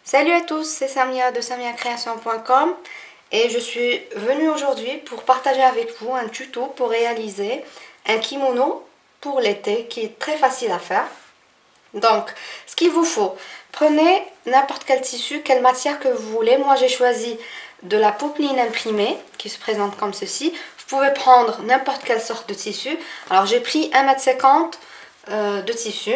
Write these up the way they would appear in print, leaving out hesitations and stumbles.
Salut à tous, c'est Samia de samiacreation.com et je suis venue aujourd'hui pour partager avec vous un tuto pour réaliser un kimono pour l'été qui est très facile à faire. Donc, ce qu'il vous faut, prenez n'importe quel tissu, quelle matière que vous voulez. Moi, j'ai choisi de la popeline imprimée qui se présente comme ceci. Vous pouvez prendre n'importe quelle sorte de tissu. Alors, j'ai pris 1,50 m de tissu.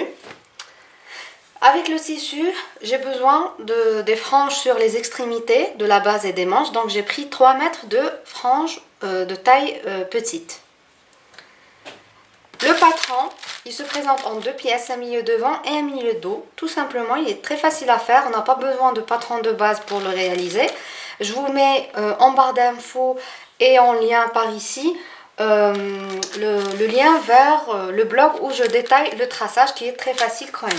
Avec le tissu, j'ai besoin des franges sur les extrémités de la base et des manches. Donc j'ai pris 3 mètres de franges de taille petite. Le patron, il se présente en deux pièces, un milieu devant et un milieu dos. Tout simplement, il est très facile à faire. On n'a pas besoin de patron de base pour le réaliser. Je vous mets en barre d'infos et en lien par ici le lien vers le blog où je détaille le traçage qui est très facile quand même.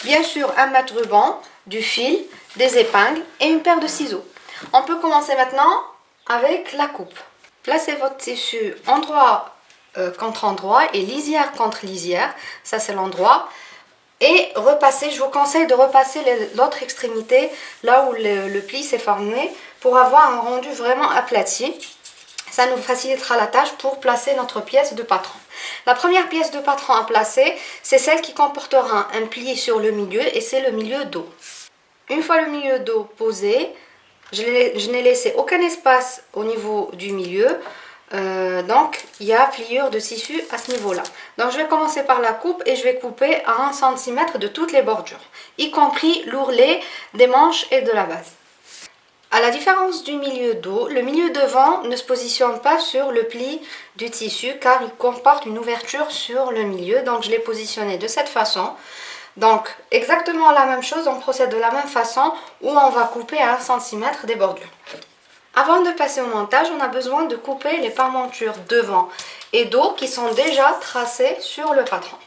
Bien sûr, un mètre ruban, du fil, des épingles et une paire de ciseaux. On peut commencer maintenant avec la coupe. Placez votre tissu endroit contre endroit et lisière contre lisière. Ça, c'est l'endroit. Et repassez, je vous conseille de repasser l'autre extrémité, là où le pli s'est formé, pour avoir un rendu vraiment aplati. Ça nous facilitera la tâche pour placer notre pièce de patron. La première pièce de patron à placer, c'est celle qui comportera un pli sur le milieu et c'est le milieu dos. Une fois le milieu dos posé, je n'ai laissé aucun espace au niveau du milieu. Donc, il y a pliure de tissu à ce niveau-là. Donc, je vais commencer par la coupe et je vais couper à 1 cm de toutes les bordures, y compris l'ourlet des manches et de la base. À la différence du milieu dos, le milieu devant ne se positionne pas sur le pli du tissu car il comporte une ouverture sur le milieu. Donc je l'ai positionné de cette façon. Donc exactement la même chose, on procède de la même façon où on va couper à 1 cm des bordures. Avant de passer au montage, on a besoin de couper les parmentures devant et dos qui sont déjà tracées sur le patron.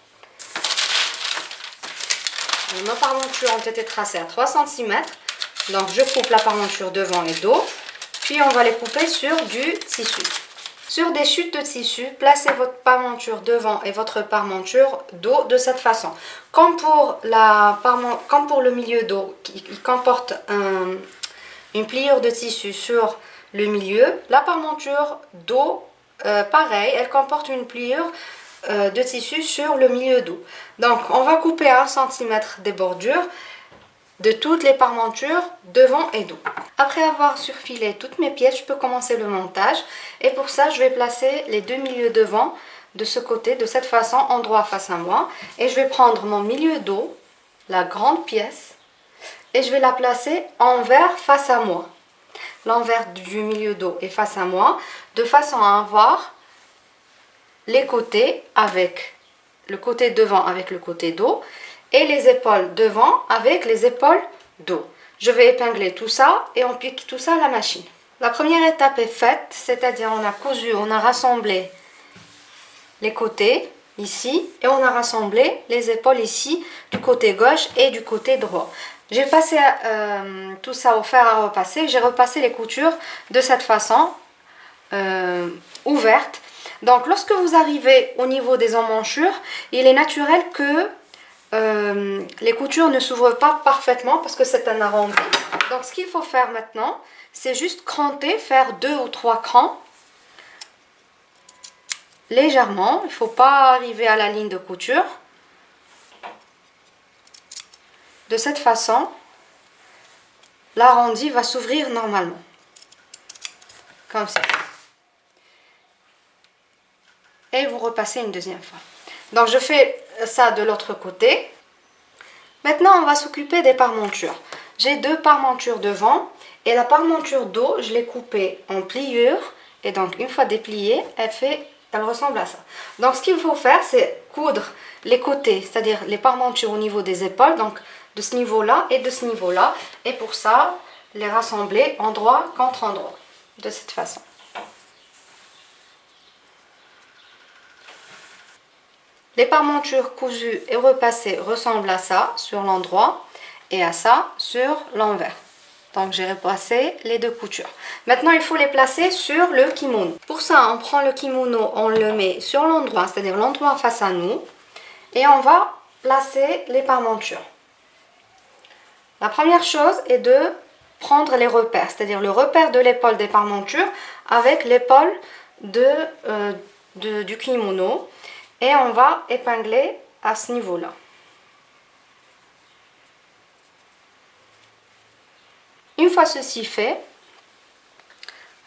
Nos parmentures ont été tracées à 3 cm. Donc je coupe la parmenture devant et dos, puis on va les couper sur du tissu. Sur des chutes de tissu, placez votre parmenture devant et votre parmenture dos de cette façon. Comme pour le milieu dos qui comporte une pliure de tissu sur le milieu, la parmenture dos, pareil, elle comporte une pliure de tissu sur le milieu dos. Donc on va couper à 1 cm des bordures de toutes les parmentures devant et dos. Après avoir surfilé toutes mes pièces, je peux commencer le montage. Et pour ça, je vais placer les deux milieux devant de ce côté, de cette façon, endroit face à moi. Et je vais prendre mon milieu dos, la grande pièce, et je vais la placer envers face à moi. L'envers du milieu dos est face à moi, de façon à avoir les côtés avec le côté devant avec le côté dos, et les épaules devant avec les épaules dos. Je vais épingler tout ça et on pique tout ça à la machine. La première étape est faite, c'est-à-dire on a cousu, on a rassemblé les côtés ici et on a rassemblé les épaules ici du côté gauche et du côté droit. J'ai passé tout ça au fer à repasser, j'ai repassé les coutures de cette façon ouverte. Donc lorsque vous arrivez au niveau des emmanchures, il est naturel que les coutures ne s'ouvrent pas parfaitement parce que c'est un arrondi. Donc ce qu'il faut faire maintenant, c'est juste cranter, faire 2 ou 3 crans légèrement. Il ne faut pas arriver à la ligne de couture. De cette façon, l'arrondi va s'ouvrir normalement. Comme ça. Et vous repassez une deuxième fois. Donc je fais ça de l'autre côté. Maintenant, on va s'occuper des parmentures. J'ai 2 parmentures devant et la parmenture dos, je l'ai coupée en pliure. Et donc, une fois dépliée, elle ressemble à ça. Donc, ce qu'il faut faire, c'est coudre les côtés, c'est-à-dire les parmentures au niveau des épaules, donc de ce niveau-là et de ce niveau-là. Et pour ça, les rassembler endroit contre endroit, de cette façon. Les parmentures cousues et repassées ressemblent à ça sur l'endroit et à ça sur l'envers. Donc j'ai repassé les 2 coutures. Maintenant il faut les placer sur le kimono. Pour ça on prend le kimono, on le met sur l'endroit, c'est-à-dire l'endroit face à nous. Et on va placer les parmentures. La première chose est de prendre les repères, c'est-à-dire le repère de l'épaule des parmentures avec l'épaule du kimono. Et on va épingler à ce niveau-là. Une fois ceci fait,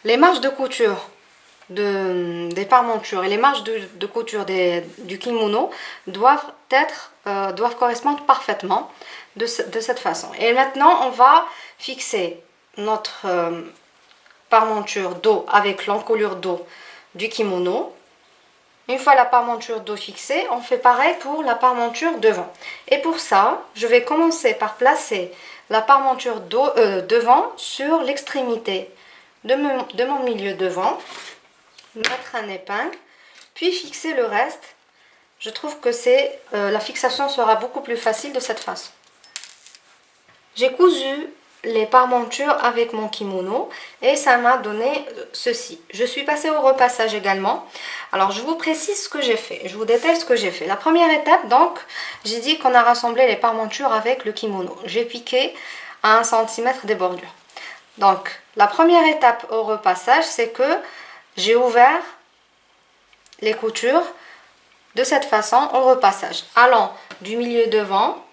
les marges de couture des parmentures et les marges de couture du kimono doivent correspondre parfaitement de cette façon. Et maintenant, on va fixer notre parmenture dos avec l'encolure dos du kimono. Une fois la parmenture dos fixée, on fait pareil pour la parmenture devant. Et pour ça, je vais commencer par placer la parmenture devant sur l'extrémité de mon milieu devant, mettre un épingle, puis fixer le reste. Je trouve que la fixation sera beaucoup plus facile de cette façon. J'ai cousu les parmentures avec mon kimono et ça m'a donné ceci. Je suis passée au repassage également. Alors je vous précise ce que j'ai fait, je vous détaille ce que j'ai fait. La première étape, donc, j'ai dit qu'on a rassemblé les parmentures avec le kimono. J'ai piqué à 1 cm des bordures. Donc la première étape au repassage, c'est que j'ai ouvert les coutures de cette façon au repassage, allant du milieu devant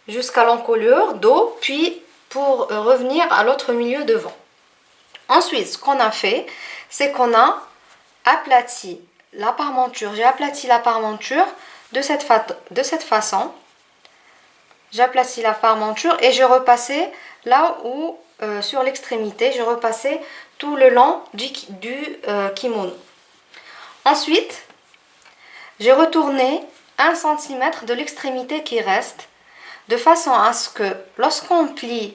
jusqu'à l'encolure dos, puis pour revenir à l'autre milieu devant. Ensuite, ce qu'on a fait, c'est qu'on a aplati la parmenture. J'ai aplati la parmenture de cette façon. J'aplatis la parmenture et j'ai repassé là où, sur l'extrémité, j'ai repassé tout le long du kimono. Ensuite, j'ai retourné 1 cm de l'extrémité qui reste, de façon à ce que lorsqu'on plie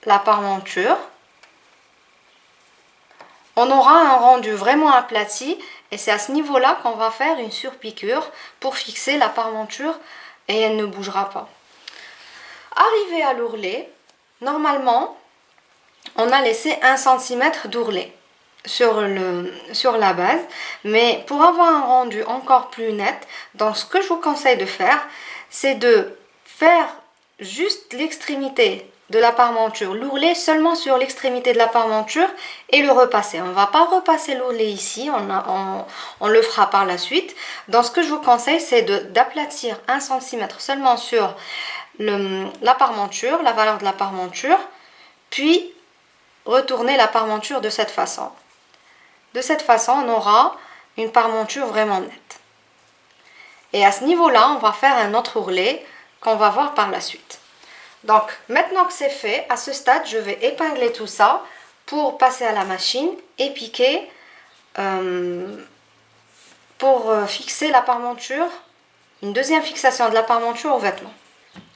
la parmenture, on aura un rendu vraiment aplati et c'est à ce niveau-là qu'on va faire une surpiqûre pour fixer la parmenture et elle ne bougera pas. Arrivé à l'ourlet, normalement, on a laissé 1 cm d'ourlet sur la base, mais pour avoir un rendu encore plus net, donc ce que je vous conseille de faire, c'est de faire juste l'extrémité de la parmenture, l'ourlet seulement sur l'extrémité de la parmenture et le repasser. On ne va pas repasser l'ourlet ici, on le fera par la suite. Donc ce que je vous conseille, c'est d'aplatir 1 cm seulement sur la parmenture, la valeur de la parmenture, puis retourner la parmenture de cette façon. De cette façon, on aura une parmenture vraiment nette. Et à ce niveau-là, on va faire un autre ourlet qu'on va voir par la suite. Donc, maintenant que c'est fait, à ce stade, je vais épingler tout ça pour passer à la machine et piquer pour fixer la parmenture, une deuxième fixation de la parmenture au vêtement.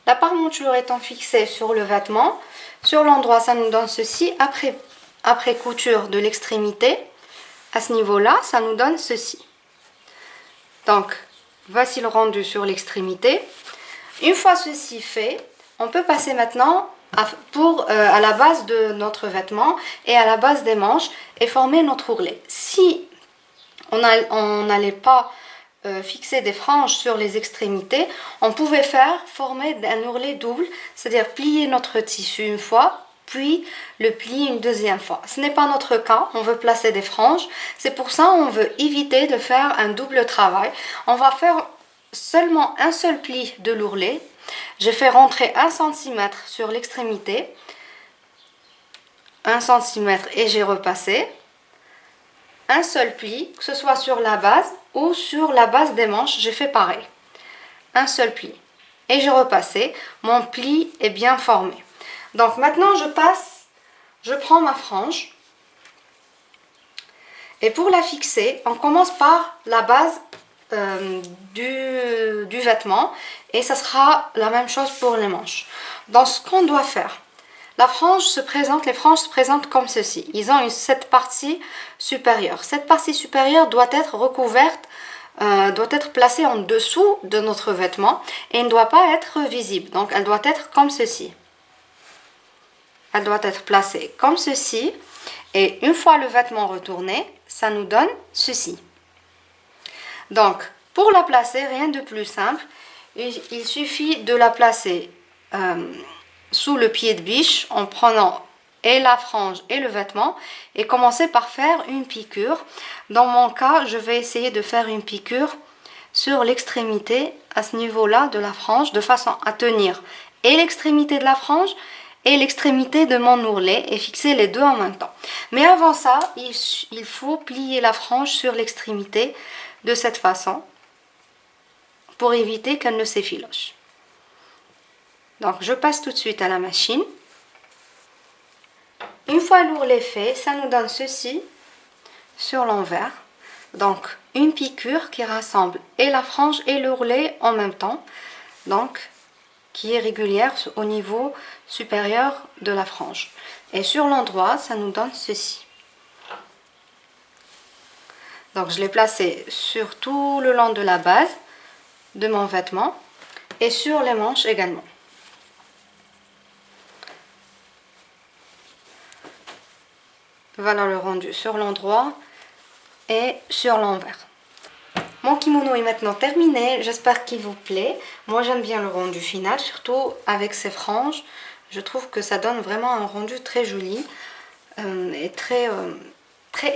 La parmenture étant fixée sur le vêtement, sur l'endroit, ça nous donne ceci. Après couture de l'extrémité, à ce niveau-là, ça nous donne ceci. Donc, voici le rendu sur l'extrémité. Une fois ceci fait, on peut passer maintenant à la base de notre vêtement et à la base des manches et former notre ourlet. Si on n'allait pas fixer des franges sur les extrémités, on pouvait former un ourlet double, c'est-à-dire plier notre tissu une fois, puis le plier une deuxième fois. Ce n'est pas notre cas, on veut placer des franges, c'est pour ça qu'on veut éviter de faire un double travail. On va faire seulement un seul pli de l'ourlet. J'ai fait rentrer 1 cm sur l'extrémité, 1 cm et j'ai repassé. Un seul pli, que ce soit sur la base ou sur la base des manches, j'ai fait pareil. Un seul pli. Et j'ai repassé, mon pli est bien formé. Donc maintenant je prends ma frange. Et pour la fixer, on commence par la base du vêtement et ça sera la même chose pour les manches. Donc ce qu'on doit faire, les franges se présentent comme ceci. Ils ont cette partie supérieure. Cette partie supérieure doit être recouverte, doit être placée en dessous de notre vêtement et ne doit pas être visible. Donc elle doit être comme ceci. Elle doit être placée comme ceci et une fois le vêtement retourné, ça nous donne ceci. Donc, pour la placer, rien de plus simple, il suffit de la placer sous le pied de biche en prenant et la frange et le vêtement et commencer par faire une piqûre. Dans mon cas, je vais essayer de faire une piqûre sur l'extrémité à ce niveau-là de la frange de façon à tenir et l'extrémité de la frange et l'extrémité de mon ourlet et fixer les deux en même temps. Mais avant ça, il faut plier la frange sur l'extrémité de cette façon pour éviter qu'elle ne s'effiloche. Donc je passe tout de suite à la machine. Une fois l'ourlet fait, ça nous donne ceci sur l'envers. Donc une piqûre qui rassemble et la frange et l'ourlet en même temps. Donc qui est régulière au niveau supérieur de la frange. Et sur l'endroit, ça nous donne ceci. Donc je l'ai placé sur tout le long de la base de mon vêtement et sur les manches également. Voilà le rendu sur l'endroit et sur l'envers. Mon kimono est maintenant terminé, j'espère qu'il vous plaît. Moi j'aime bien le rendu final, surtout avec ces franges. Je trouve que ça donne vraiment un rendu très joli et très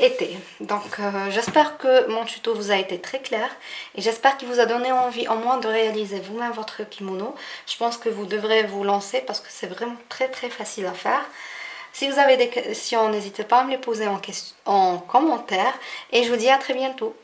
été. Donc j'espère que mon tuto vous a été très clair et j'espère qu'il vous a donné envie au moins de réaliser vous-même votre kimono. Je pense que vous devrez vous lancer parce que c'est vraiment très facile à faire. Si vous avez des questions, n'hésitez pas à me les poser en commentaire et je vous dis à très bientôt.